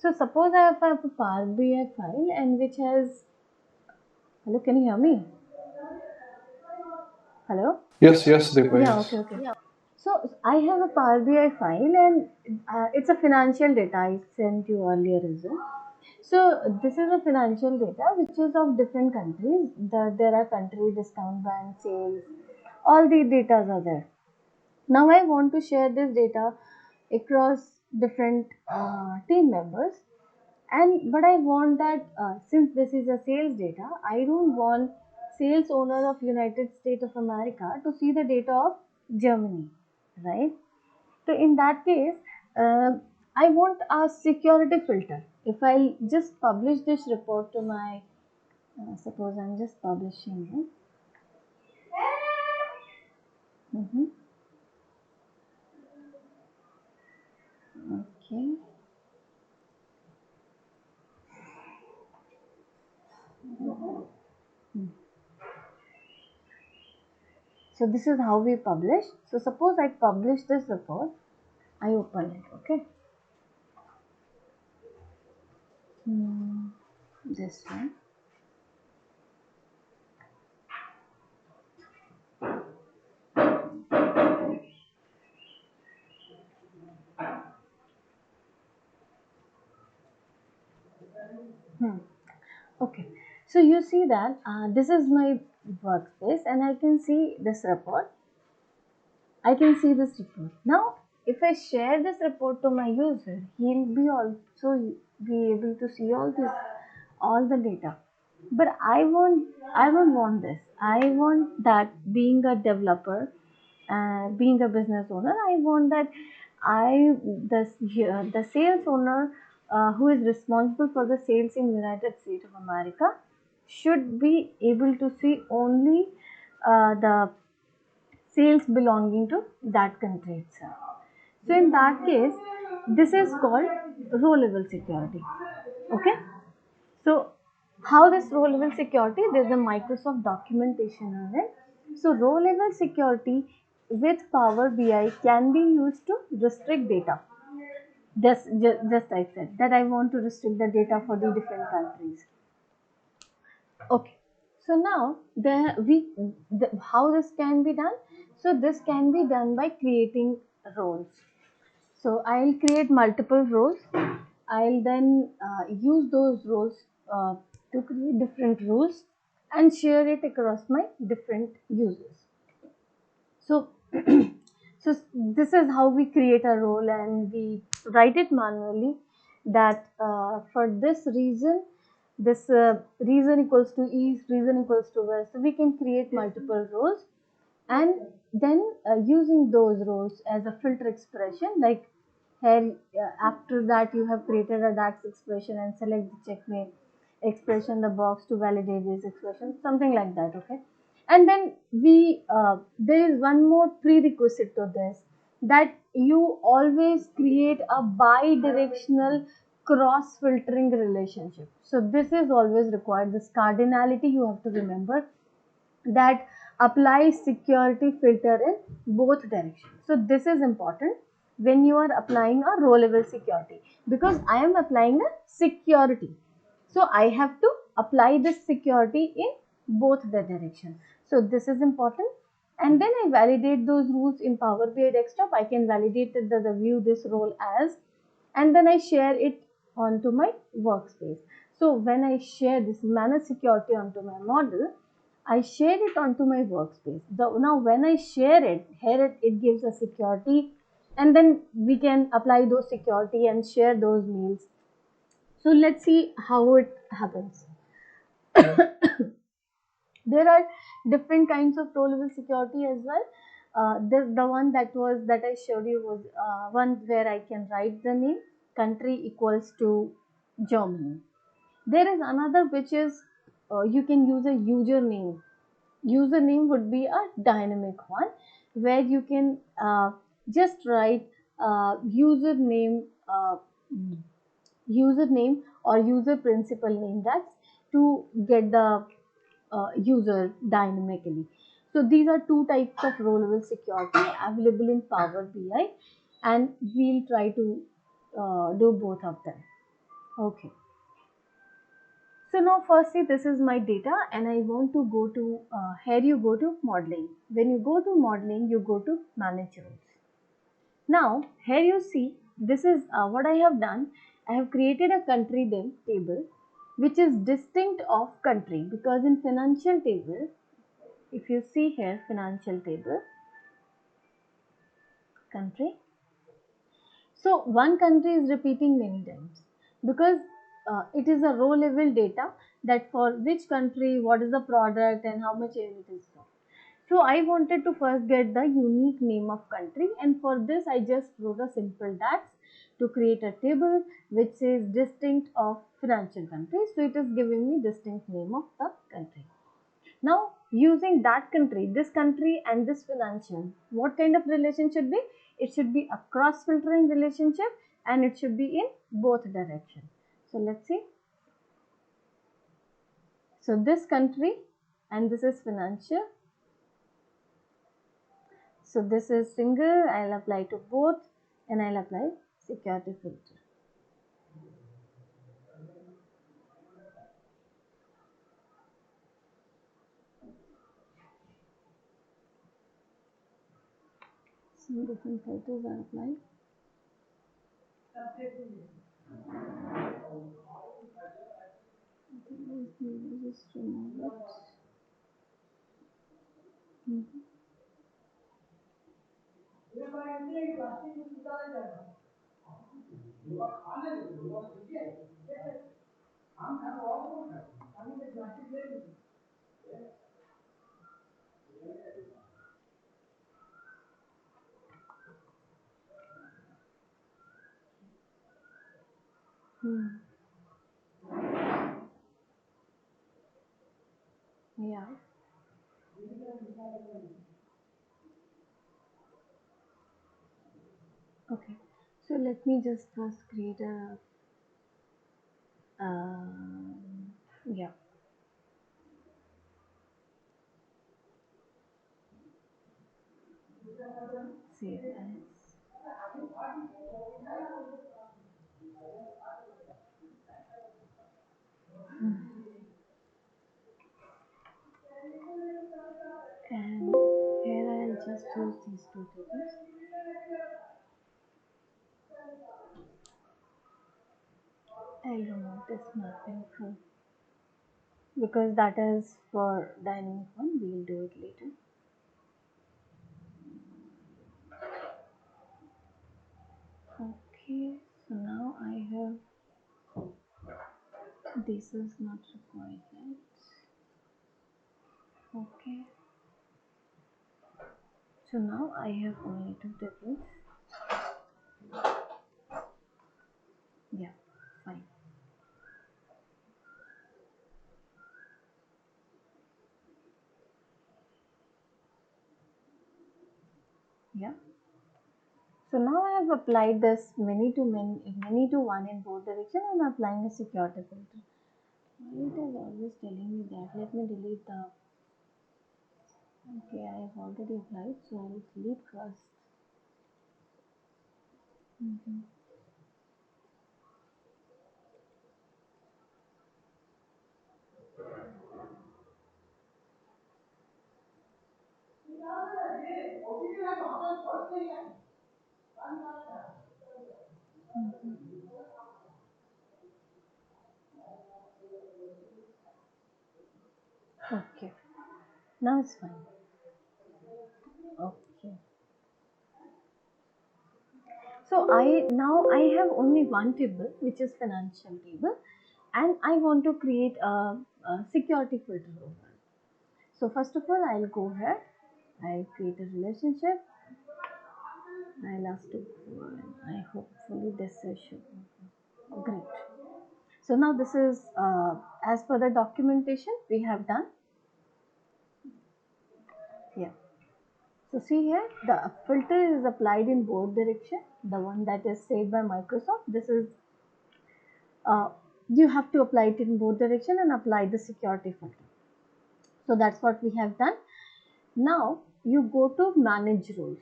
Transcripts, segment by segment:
So suppose I have a Power BI file and which has, hello, can you hear me? Hello? Yes, yes, Deepa, Yeah, okay, yes. okay. Yeah. So I have a Power BI file and it's a financial data I sent you earlier as well. So this is a financial data which is of different countries. There are country discount band sales, all the data are there. Now I want to share this data across different team members, and but I want that since this is a sales data, I don't want sales owner of United States of America to see the data of Germany, right? So in that case, I want a security filter. If I just publish this report to my, suppose I'm just publishing it. Mhm. Okay. So this is how we publish. So suppose I publish this report, I open it, okay? This one. Hmm. Okay. So you see that this is my workspace and I can see this report. I can see this report. Now, if I share this report to my user, he'll be also be able to see all the data. But I won't want this. I want that being a developer, being a business owner, I want that the sales owner who is responsible for the sales in United States of America should be able to see only the sales belonging to that country itself. So in that case, this is called row level security. Okay. So how this row level security? There's a Microsoft documentation on it. So row level security with Power BI can be used to restrict data. Just I said that I want to restrict the data for the different countries. Okay. So now how this can be done? So this can be done by creating roles. So I'll create multiple roles. I'll then use those roles uh, to create different rules and share it across my different users. So, so this is how we create a role and we write it manually. That for this reason, this reason equals to east, reason equals to west. So we can create multiple roles and then using those roles as a filter expression, like here after that you have created a DAX expression and select the checkmate expression, the box to validate this expression, something like that. Okay. And then we there is one more prerequisite to this, that you always create a bi-directional cross filtering relationship. So this is always required, this cardinality you have to remember, that applies security filter in both directions. So this is important when you are applying a row level security, because I am applying a security. So I have to apply this security in both the directions. So this is important. And then I validate those rules in Power BI Desktop. I can validate the view this role as, and then I share it onto my workspace. So when I share this manage security onto my model, I share it onto my workspace. Now when I share it, here it gives a security, and then we can apply those security and share those mails. So let's see how it happens. There are different kinds of row level security as well. The one that I showed you was one where I can write the name, country equals to Germany. There is another which is you can use a username. Username would be a dynamic one where you can just write username, username or user principal name, that's to get the user dynamically. So these are two types of row level security available in Power BI, and we'll try to do both of them. Okay. So now firstly, this is my data and I want to go to, here you go to modeling. When you go to modeling, you go to manage roles. Now here you see, this is what I have done. I have created a country table which is distinct of country, because in financial table, if you see here financial table, country, so one country is repeating many times because it is a row level data, that for which country, what is the product and how much it is for. So I wanted to first get the unique name of country, and for this I just wrote a simple DAX to create a table which says distinct of financial country. So it is giving me distinct name of the country. Now using that country, this country and this financial, what kind of relation should be? It should be a cross filtering relationship and it should be in both direction. So let's see. So this country and this is financial. So this is single, I'll apply to both and I'll apply security filter. Some different filters are applied. Just remove it. Hmm. Yeah. Okay. So let me just first create a yeah. Save as. And here I'll just use these two tables. I'll remove this mapping from, because that is for dynamic one. We'll do it later. Okay, so now I have, this is not required, right? Okay, so now I have only two tables. Yeah, fine. Yeah. So now I have applied this many to one in both direction, and applying a security filter. Why it is always telling me that? Let me delete the. Okay, I have already applied, so I will delete first. Okay, now it's fine. Okay. So I have only one table, which is financial table, and I want to create a security filter over. So first of all, I'll go here. I'll create a relationship. I'll ask to. I hopefully this is should. Great. So now this is as per the documentation we have done. Yeah. So see here, the filter is applied in both direction. The one that is said by Microsoft. This is you have to apply it in both direction and apply the security filter. So that's what we have done. Now you go to manage roles,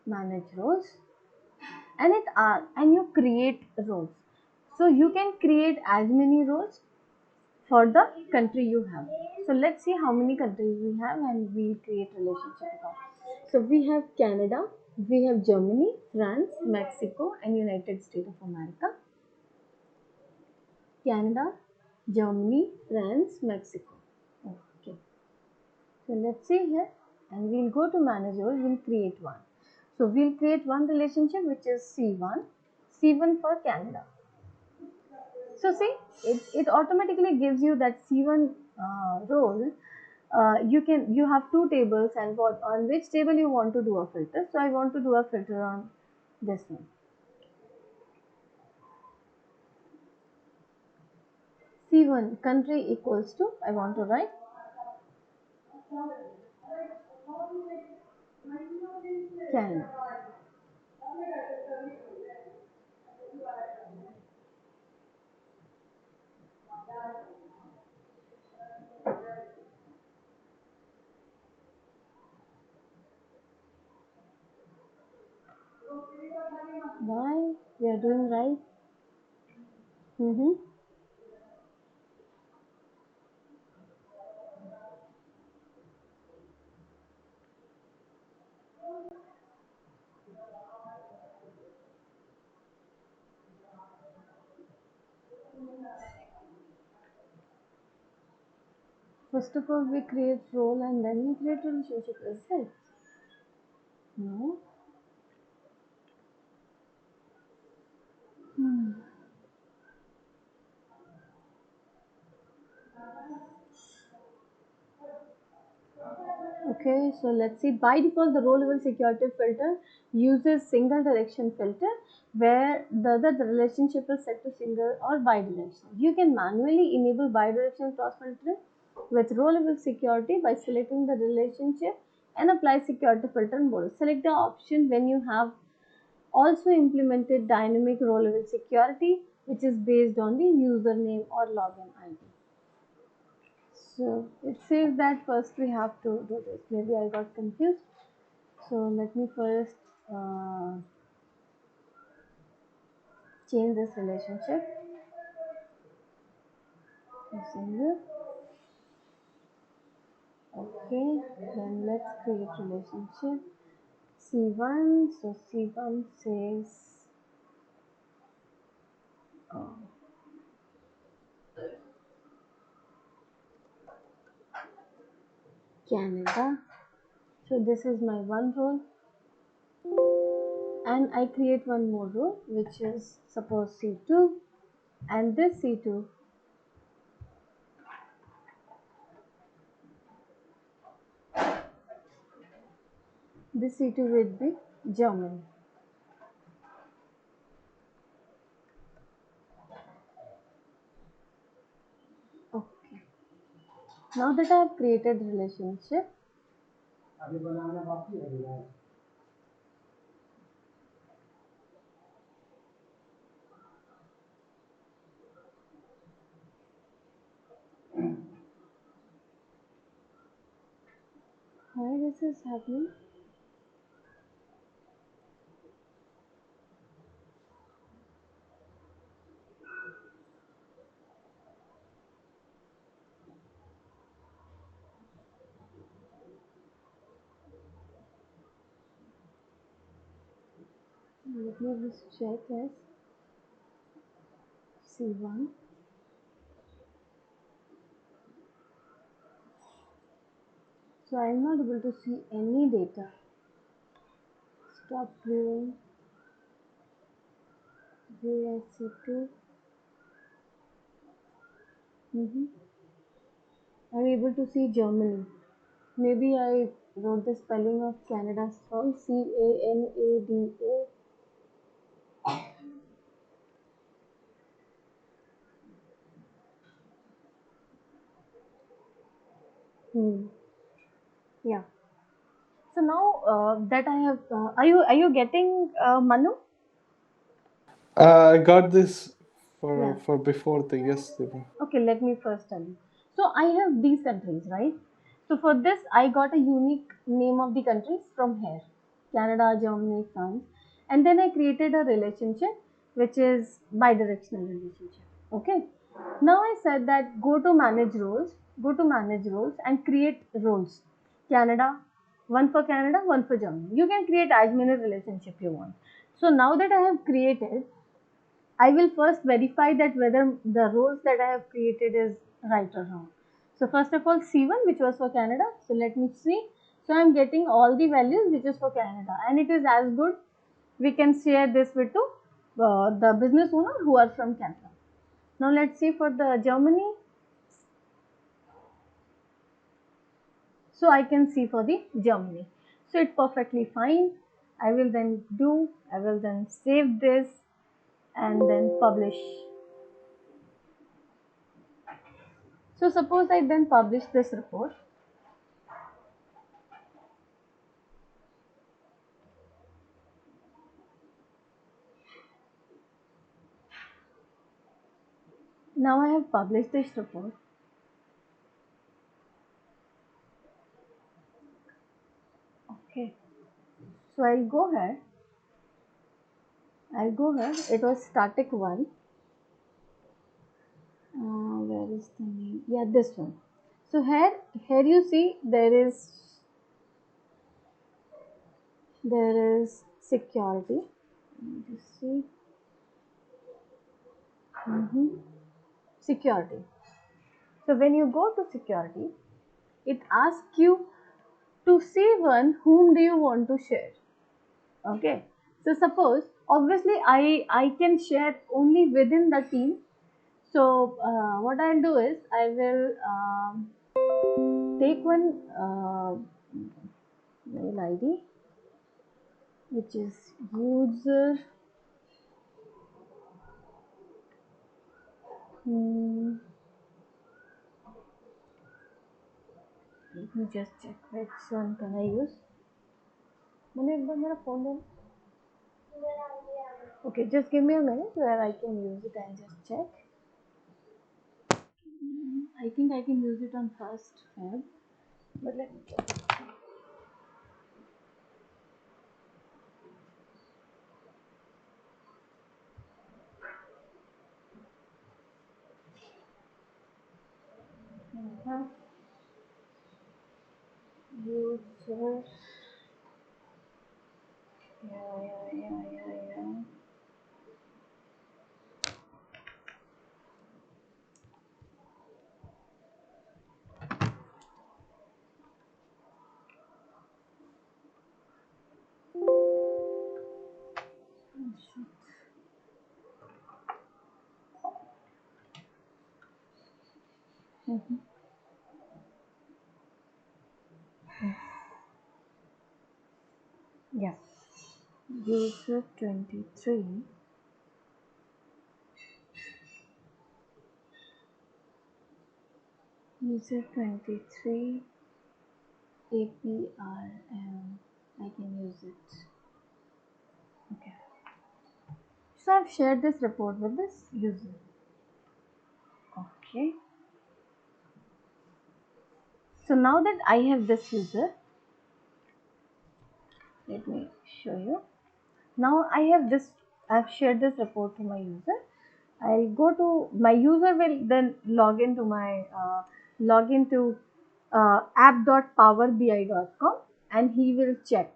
and you create roles. So you can create as many roles for the country you have. So let's see how many countries we have and we'll create relationship account. So we have Canada, we have Germany, France, Mexico, and United States of America. Canada, Germany, France, Mexico. Okay. So let's see here and we'll go to manager, we'll create one. So we'll create one relationship which is C1, C1 for Canada. So see, it automatically gives you that C1 role. You have two tables and on which table you want to do a filter. So I want to do a filter on this one. C1 country equals to, I want to write Canada. Why? We are doing right. Mm-hmm. First of all, we create role and then we create relationship. Is it? No. Hmm. Okay, so let's see. By default, the row level security filter uses single direction filter where the relationship is set to single or bidirectional. You can manually enable bidirectional cross filtering with row level security by selecting the relationship and apply security filter mode. Select the option when you have also implemented dynamic row level security, which is based on the username or login ID. So it says that first we have to do this. Maybe I got confused. So let me first uh, change this relationship to single. Okay, then let's create relationship. C1, so C1 says uh, Canada. So this is my one role, and I create one more role, which is suppose C2, and this C2, this C2 will be Germany. Okay. Now that I have created relationship, why this is happening? Let me just check as C1. So I am not able to see any data. Stop viewing. View as C2. I'm able to see Germany. Maybe I wrote the spelling of Canada wrong. Canada. Hmm. Yeah. So now that I have, are you getting Manu? I got this Yeah. for before the yesterday. Okay, let me first tell you. So I have these countries, right? So for this, I got a unique name of the countries from here: Canada, Germany, France. And then I created a relationship which is bidirectional relationship. Okay. Now I said that go to manage roles and create roles. Canada, one for Canada, one for Germany. You can create as many relationship you want. So now that I have created, I will first verify that whether the roles that I have created is right or wrong. So first of all, C1, which was for Canada. So let me see. So I'm getting all the values which is for Canada, and it is as good. We can share this with to the business owner who are from Canada. Now let's see for the Germany. So I can see for the Germany. So it's perfectly fine. I will then save this and then publish. So suppose I then publish this report. Now I have published this report. Okay. So I'll go ahead. It was static one. Where is the name? Yeah, this one. So here you see there is security. Let me just see. Security. So when you go to security, it asks you to see one whom do you want to share. Okay. So suppose obviously I can share only within the team. So what I'll do is I will take one mail ID which is user. Hmm, let me just check which one can I use. मैंने एक बार मेरा phone they. Okay, just give me a minute where I can use it and just check. I think I can use it on 1st Feb, but let me check. User. Yeah. Yeah. User 23. User 23 APRM. I can use it. Okay. So I've shared this report with this user. Okay. So now that I have this user, let me show you. Now I've shared this report to my user. I'll go to my user will then log into app.powerbi.com and he will check.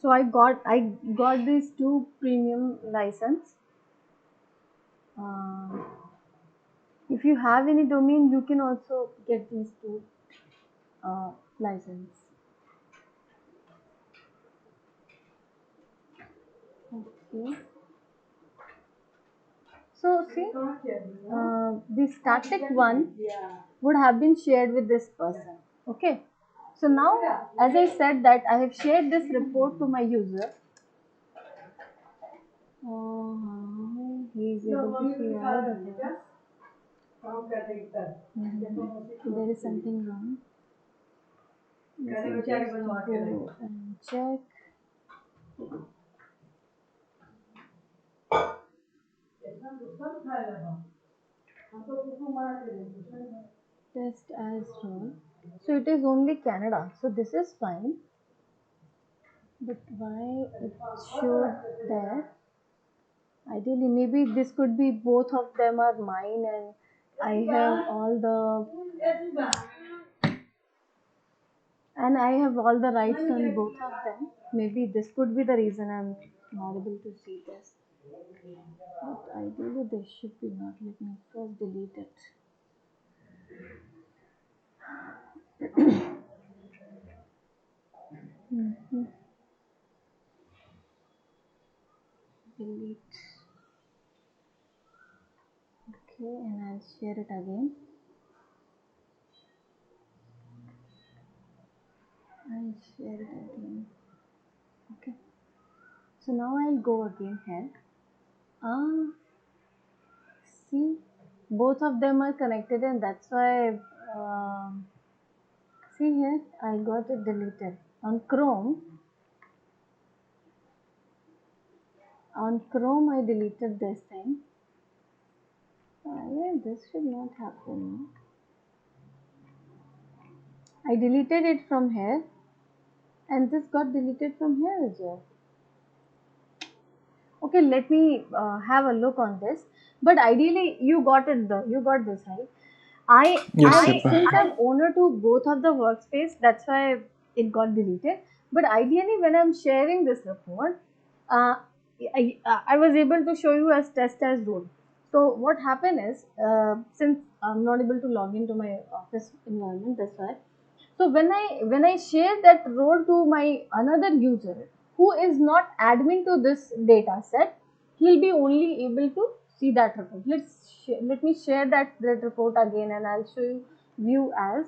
So I got these two premium license. If you have any domain, you can also get these two license. Okay. So see, the static one would have been shared with this person. Okay. So now, as I said that I have shared this report to my user. He is able to see all the things. There is something wrong. Let me just go and check. Test as role. So it is only Canada. So this is fine. But why it showed there? Ideally, maybe this could be both of them are mine and I have all the rights on both of them. Maybe this could be the reason I'm not able to see this. But ideally, this should be not. Let me first delete it. Mhm. Delete. Okay, and I'll share it again. I'll share it again. Okay. So now I'll go again here. Ah, see, both of them are connected, and that's why. See here, I got it deleted on Chrome. On Chrome, I deleted this thing. Yeah, this should not happen. I deleted it from here, and this got deleted from here as well. Okay, let me have a look on this. But ideally, you got this right. Yes, I Deepa. since I'm owner to both of the workspace, that's why it got deleted. But ideally, when I'm sharing this report, uh, I was able to show you as test as role. So what happened is, since I'm not able to log into my office environment, that's why. So when I share that role to my another user who is not admin to this data set, he'll be only able to see that report. Let me share that report again, and I'll show you view as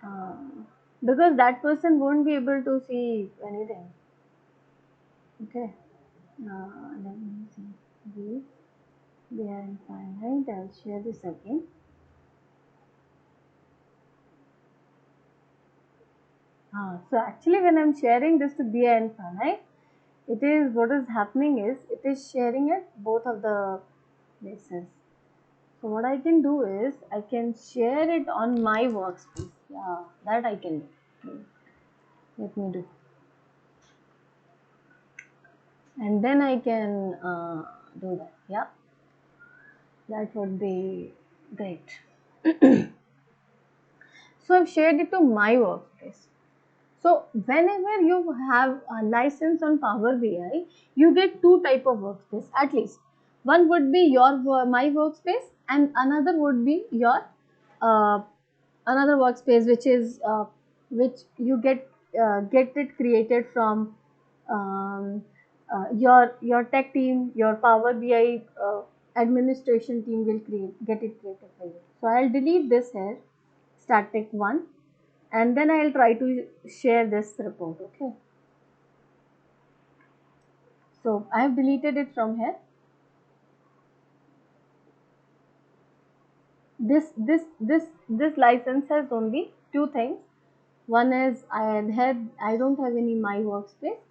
uh, because that person won't be able to see anything. Okay. Let me see. View. They are infinite. I'll share this again. So actually, when I'm sharing this to BI infinite, it is what is happening is it is sharing at both of the places. So what I can do is I can share it on my workspace. Yeah, that I can do. Let me do, and then I can do that. Yeah, that would be great. So I've shared it to my workspace. So whenever you have a license on Power BI, you get two type of workspace at least. One would be your my workspace, and another would be your uh, another workspace, which you get it created from your tech team, your Power BI administration team will get it created for you. So I'll delete this here, static one, and then I'll try to share this report. Okay, so I have deleted it from here. This license has only two things. One is I don't have any my workspace.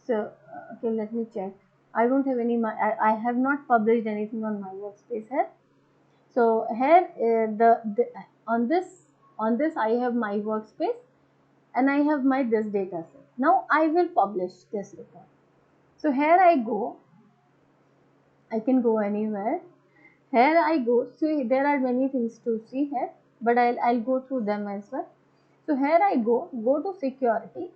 So okay, let me check. I don't have any I have not published anything on my workspace here. So here the on this I have my workspace, and I have my this data set. Now I will publish this report. So here I go. I can go anywhere. Here I go. See, there are many things to see here, but I'll go through them as well. So here I go to security,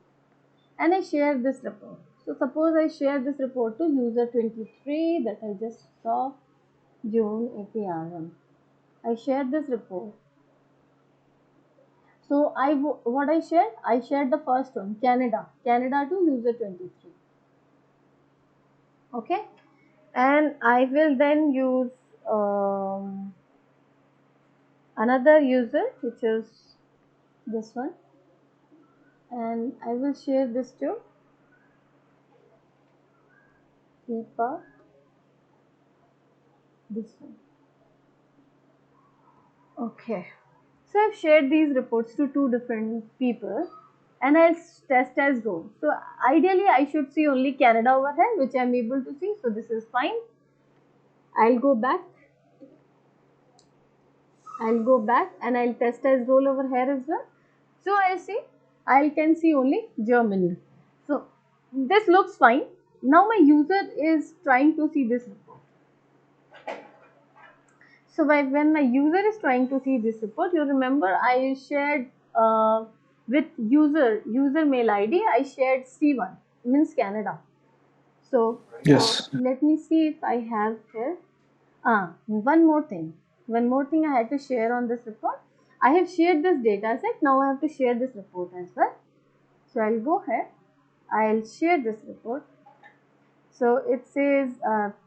and I share this report. So suppose I share this report to user 23 that I just saw, June APR1. I share this report. So what I shared? I shared the first one, Canada to user 23. Okay, and I will then use another user, which is this one, and I will share this to Deepa, this one. Okay, so I've shared these reports to two different people, and I'll test as role. So ideally I should see only Canada over here, which I'm able to see, so this is fine. I'll go back I'll go back and I'll test as role over here as well. So I can see only Germany. So this looks fine. Now my user is trying to see this report. So when my user is trying to see this report, you remember I shared with user mail ID, I shared C1, means Canada. So Yes. let me see if I have here. One more thing. One more thing I had to share on this report. I have shared this data set. Now I have to share this report as well. So I'll go ahead. I'll share this report. So it says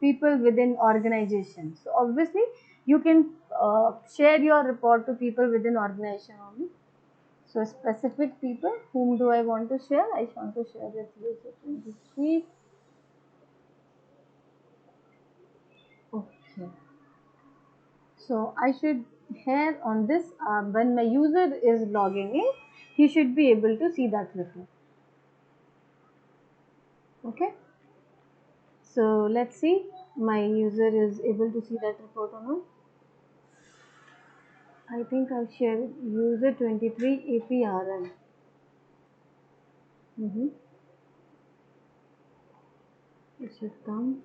people within organization. So obviously you can share your report to people within organization only. So specific people, whom do I want to share? I want to share with user 23. Okay. So I should here on this when my user is logging in, he should be able to see that report. Okay. So let's see my user is able to see that report or not. I think I'll share user 23 APRN. It should come.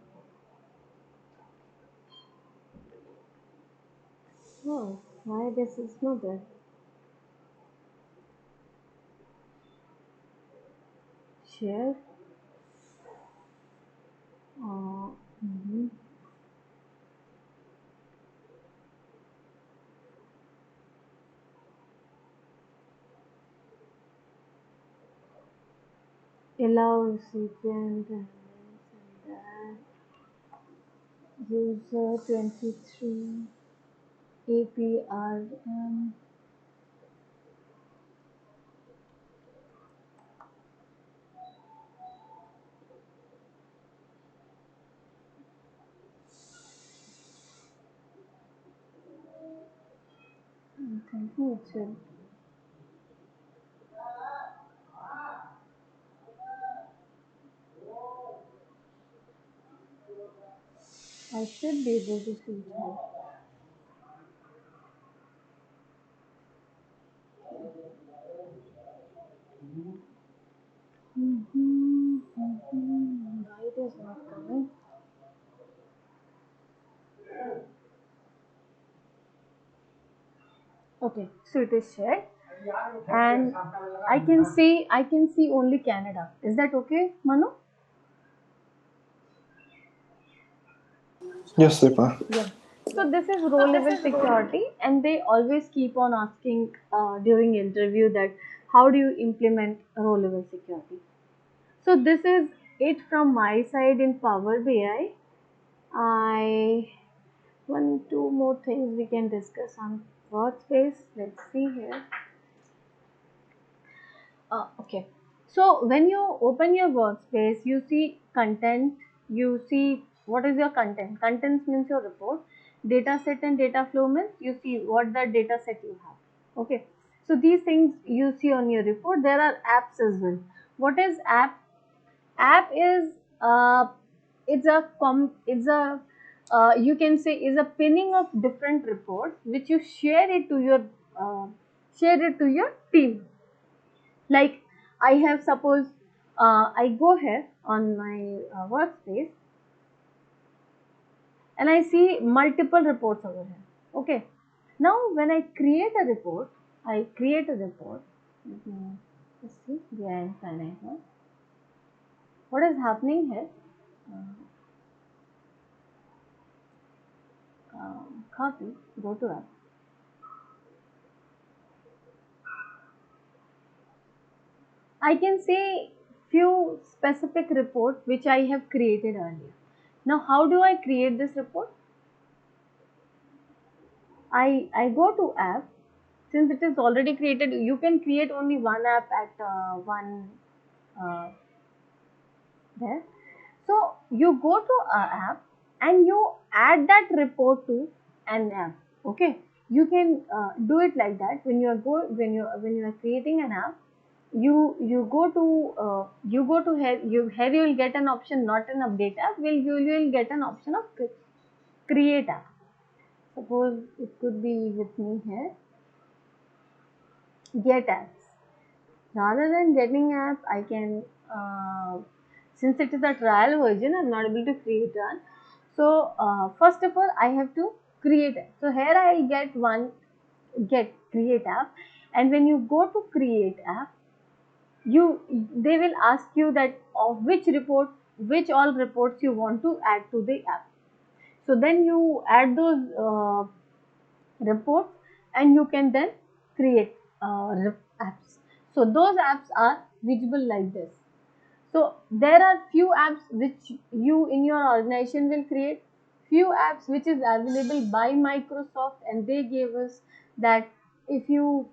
Oh, why this is not there? Share. Uh, mhm. Allow recipient and that user 23 APRN. I'm thinking it should. I should be able to see it here. Why it is not coming? Okay, so it is shared, and I can see only Canada. Is that okay, Manu? Yes, Deepa. Yeah. So this is row level security, and they always keep on asking during interview that how do you implement row level security. So this is it from my side in Power BI. I one two more things we can discuss on workspace. Let's see here. Okay. So when you open your workspace, you see content, you see what is your content. Contents means your report. Data set and data flow means you see what the data set you have. Okay. So these things you see on your report. There are apps as well. What is app? App is you can say is a pinning of different reports which you uh, share it to your team. Like I have suppose I go here on my workspace and I see multiple reports over here. Okay. Now when I create a report, I create a report. Let's see, behind finite one. What is happening here? Copy, go to app. I can see few specific reports which I have created earlier. Now how do I create this report? I go to app. Since it is already created, you can create only one app at one uh, there. So you go to a app and you add that report to an app. Okay, you can do it like that. When you are creating an app, you go to here you will get an option, not an update app. You will get an option of create app. suppose it could be with me here, get apps. Rather than getting app, I can, since it is a trial version, I'm not able to create one. So first of all, I have to create it. So here I'll get one, get create app, and when you go to create app, they will ask you that of which all reports you want to add to the app. So then you add those reports, and you can then create apps. So those apps are visible like this. So there are few apps which you in your organization will create, few apps which is available by Microsoft, and they gave us that if you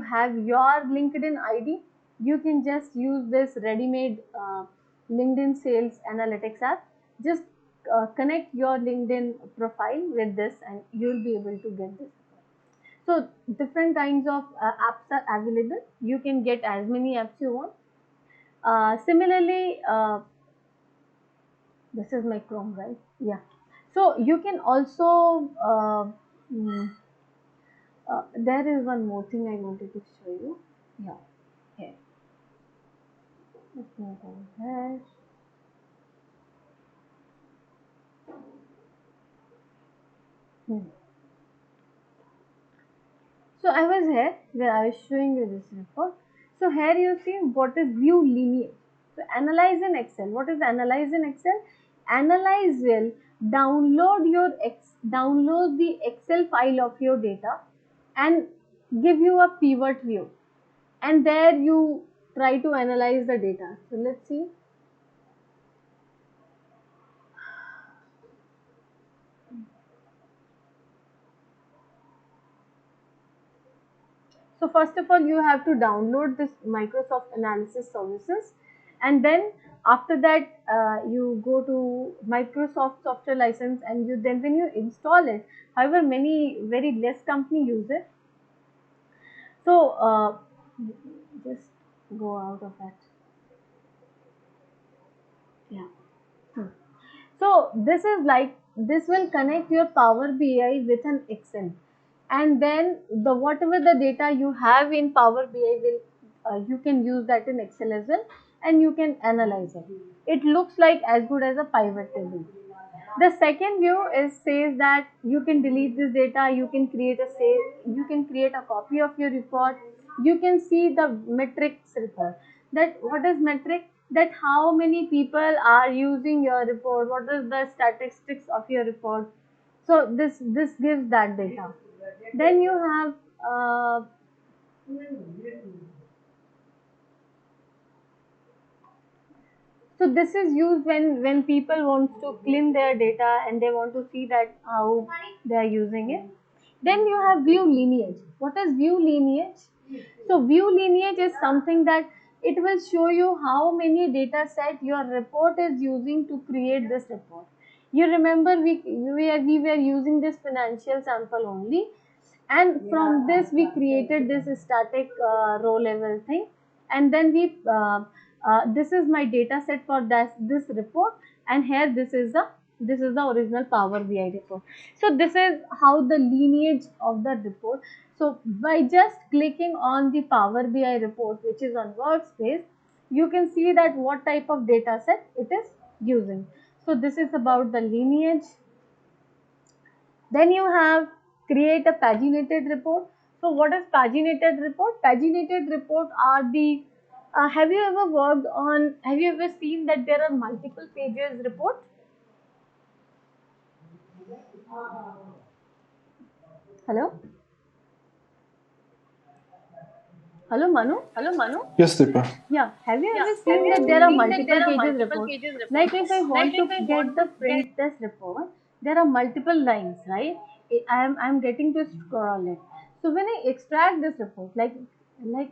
have your LinkedIn ID, you can just use this ready-made LinkedIn Sales Analytics app. Just connect your LinkedIn profile with this, and you'll be able to get this. So different kinds of apps are available. You can get as many apps you want. Similarly, this is my Chrome, right? Yeah. So you can also, mm, there is one more thing I wanted to show you. Yeah, here. Let me go here. Hmm. So I was here where I was showing you this report. So here you see what is view lineage. So analyze in Excel. What is analyze in Excel? Analyze will download the Excel file of your data and give you a pivot view, and there you try to analyze the data. So let's see. So first of all, you have to download this Microsoft Analysis Services, and then after that you go to Microsoft software license, and you then when you install it, however many very less company use it. So just go out of that. Yeah. Hmm. So this will connect your Power BI with an Excel, and then the whatever the data you have in Power BI will you can use that in Excel as well, and you can analyze it. It looks like as good as a pivot table. The second view is says that you can delete this data, you can create a copy of your report, you can see the metrics report. That what is metric? That how many people are using your report, what is the statistics of your report. So this gives that data. Then you have so this is used when people want to clean their data and they want to see that how they are using it. Then you have view lineage. What is view lineage? So view lineage is something that it will show you how many data set your report is using to create this report. You remember we were using this financial sample only, and from this we created this static row level thing, and then we this is my data set for this report, and here this is the original Power BI report. So this is how the lineage of the report. So by just clicking on the Power BI report which is on workspace, you can see that what type of data set it is using. So this is about the lineage. Then you have create a paginated report. So what is paginated report? Paginated report are the have you ever seen that there are multiple pages report? Hello? Hello Manu? Yes, Deepa. Yeah, have you ever seen that there are multiple pages report? Like if I want to get the print test report, there are multiple lines, right? I'm getting to scroll it. So when I extract this report, like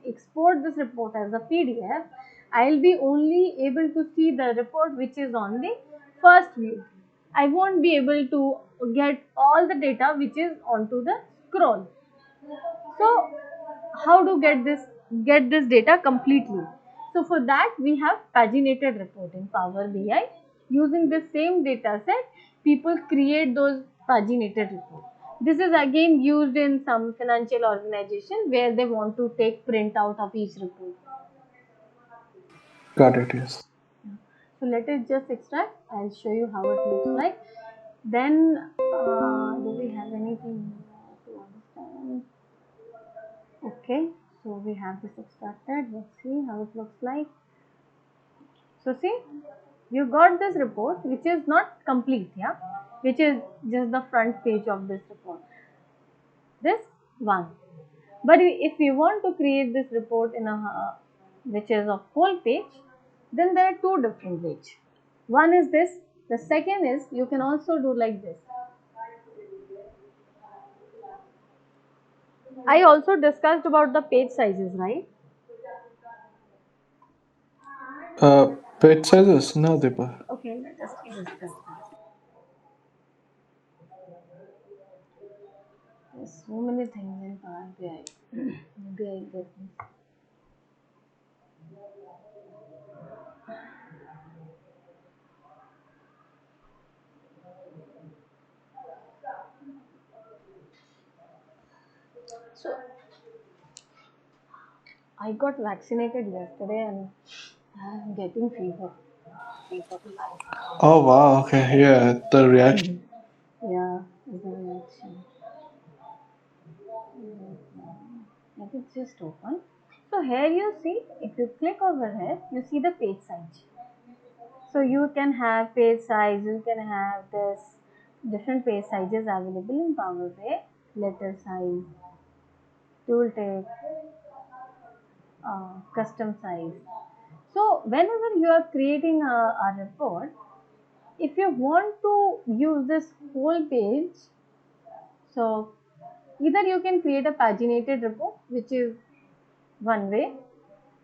export this report as a PDF, I'll be only able to see the report which is on the first view. I won't be able to get all the data which is onto the scroll. So how to get this data completely? So for that we have paginated report in Power BI. Using the same data set, people create those paginated reports. This is again used in some financial organization where they want to take print out of each report. Got it. Yes. So let us just extract. I'll show you how it looks like. Then, do we have anything more to understand? Okay, so we have this extracted. Let's see how it looks like. So see, you got this report which is not complete, yeah, which is just the front page of this report. This one. But if you want to create this report in a which is a whole page, then there are two different ways. One is this. The second is you can also do like this. I also discussed about the page sizes, right? Page sizes? No, Deepa. Okay, let us discuss that. There's so many things in Power BI. Maybe I get this. So I got vaccinated yesterday and I'm getting fever. Oh wow. Okay. Yeah. The reaction. Yeah, is the reaction. Let it just open. So here you see, if you click over here, you see the page size. So you can have page size, you can have this different page sizes available in Power BI. Letter size, tooltip, custom size. So whenever you are creating a report, if you want to use this whole page, so either you can create a paginated report, which is one way.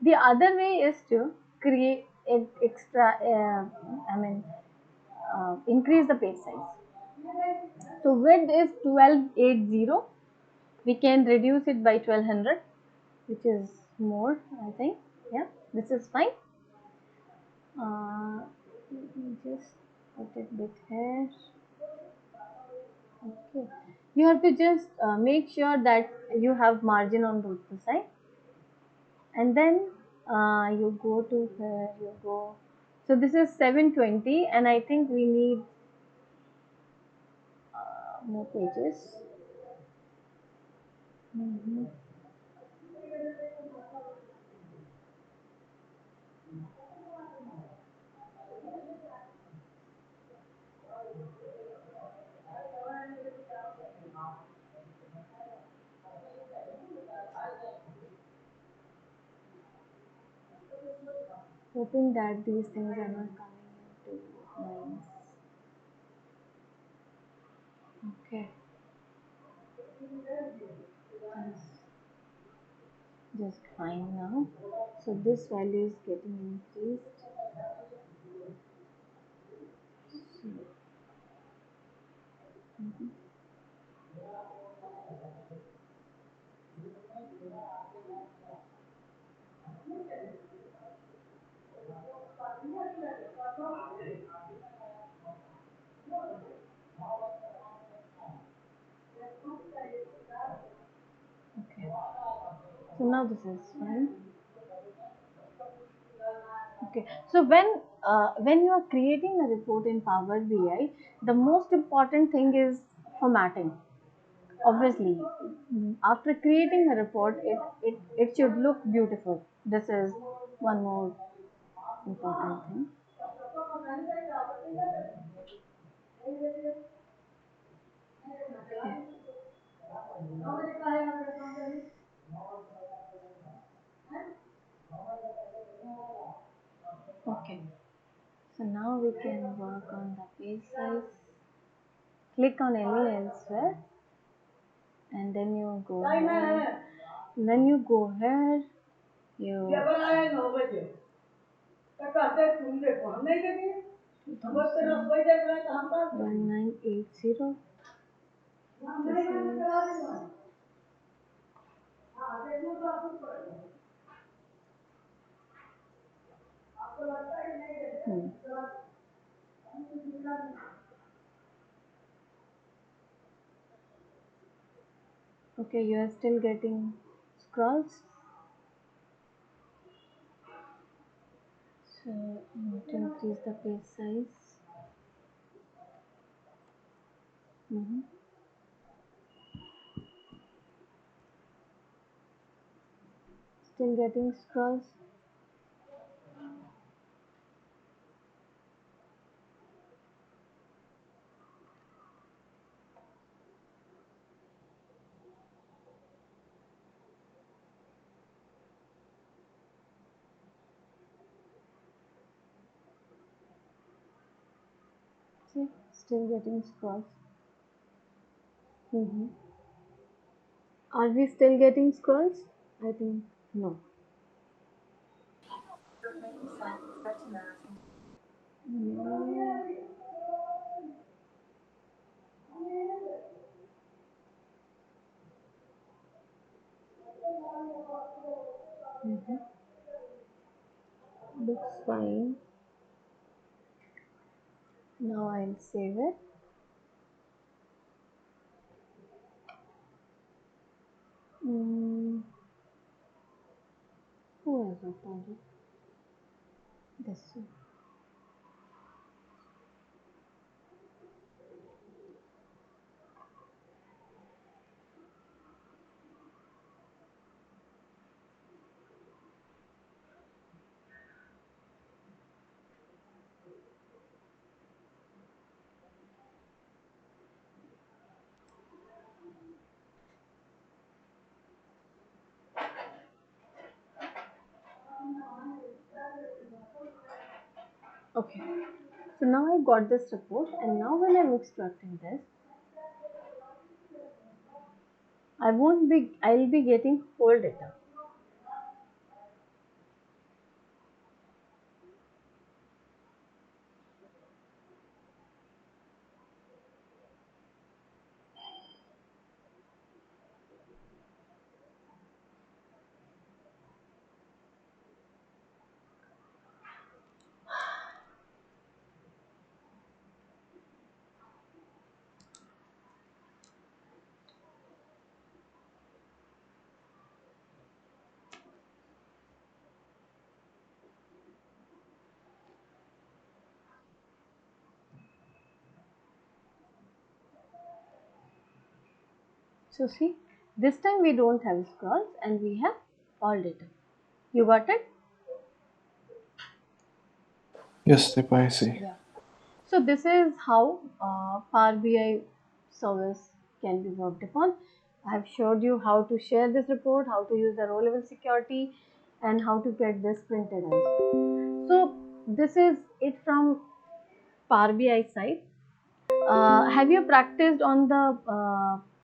The other way is to create an extra, increase the page size. So width is 1280. We can reduce it by 1200, which is more, I think. Yeah, this is fine. Let me just put it bit here. Okay. You have to just make sure that you have margin on both the side, and then you go to where you go. So this is 720, and I think we need more pages. Mhm. Hoping that these things are not coming into minds. Okay, that's just fine now. So this value is getting increased. So, mhm. Okay. So now this is fine. Okay. So when you are creating a report in Power BI, the most important thing is formatting. Obviously, after creating a report, it should look beautiful. This is one more important thing. Okay. So now we can work on the page size. Click on any elsewhere, and then you go here. When you go here, you 1980. This is hmm. Okay, you are still getting scrolls. So I need to increase the page size. Mhm. Still getting scrolls. See, still getting scrolls. Mhm. Are we still getting scrolls? I think no. No. Mhm. Looks fine. Now I'll save it. Mm, who has opened it? This one. Okay. So now I got this report, and now when I'm extracting this, I'll be getting whole data. So see, this time we don't have scrolls and we have all data. You got it? Yes, Deepa, I see. Yeah. So this is how Power BI service can be worked upon. I have showed you how to share this report, how to use the row level security, and how to get this printed out. So this is it from Power BI side. Have you practiced on the